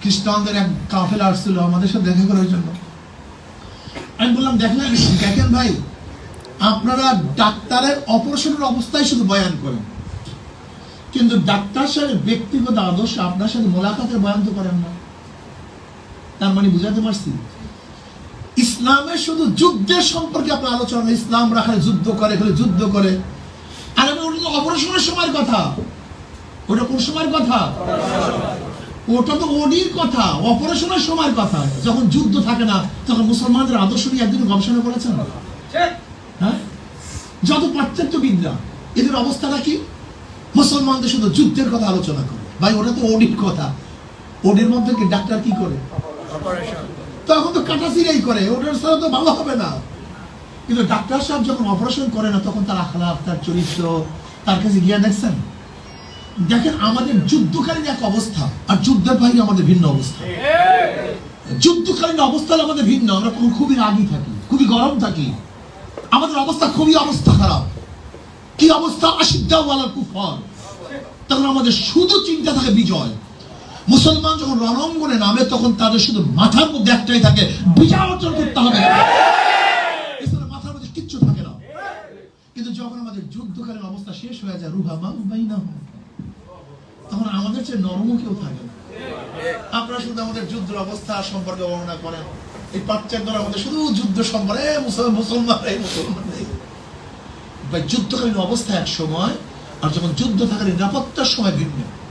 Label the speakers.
Speaker 1: খ্রিস্টানদের এক কাফেলা আসছিল আমাদের সাথে দেখা করার জন্য। আমি বললাম দেখেন ভাই, আপনারা ডাক্তারের অপারেশনের অবস্থায় শুধু বয়ান করেন, কিন্তু ডাক্তার সাহেবের ব্যক্তিগত আদর্শ আপনার সাথে মোলাকাতের বয়ান তো করেন না। তার মানে বুঝাতে পারছি, ইসলামের শুধু যুদ্ধের সম্পর্কে আপনার আলোচনা, ইসলাম রাখায় যুদ্ধ করে, যুদ্ধ করে। আর আমি অপারেশনের সময়ের কথা, ওটা কোন সময়ের কথা? ওটা তো ওডির কথা, অপারেশনের সময়ের কথা। যখন যুদ্ধ থাকে না, তখন মুসলমানদের আদর্শ নিয়ে একদিন গবেষণা করেছেন? হ্যাঁ, যত পাশ্চাত্যবিদরা, এদের অবস্থাটা কি? মুসলমানদের শুধু যুদ্ধের কথা আলোচনা করে। ভাই ওটা তো ওডির কথা, ওডির মধ্যে কি ডাক্তার কি করে? তখন তো কাটাছিরাই করে, ওটার ছাড়া তো ভালো হবে না। কিন্তু ডাক্তার সাহেব যখন অপারেশন করে না, তখন তার আখলাক, তার চরিত্র, তার কাছে গিয়ে দেখছেন? দেখেন আমাদের যুদ্ধকালীন এক অবস্থা, আর যুদ্ধের বাইরে আমাদের ভিন্ন অবস্থা। যুদ্ধকালীন অবস্থা আমাদের ভিন্ন, আমরা খুবই রাগী থাকি, খুবই গরম থাকি, আমাদের অবস্থা খুবই খারাপ। কি অবস্থা? আশিদ্দাউ আলাল কুফার। তখন আমাদের শুধু চিন্তা থাকে বিজয়। মুসলমান যখন রণাঙ্গনে নামে, তখন তাদের শুধু মাথার মধ্যে একটাই থাকে, বিজয় অর্জন করতে হবে, এছাড়া মাথার মধ্যে কিচ্ছু থাকে না। কিন্তু যখন আমাদের যুদ্ধকালীন অবস্থা শেষ হয়ে যায়, রুহামা বাইনাহুম, তখন আমাদের চেয়ে নরমও কেউ থাকে না। আপনারা শুধু আমাদের যুদ্ধের অবস্থা সম্পর্কে বর্ণনা করেন, এই পাশ্চাত্যরা আমাদের শুধু যুদ্ধ সম্পর্কে মুসলমান ভাই, যুদ্ধকালীন অবস্থা এক সময়, আর যখন যুদ্ধ থাকার নিরাপত্তার সময় ভিন্ন।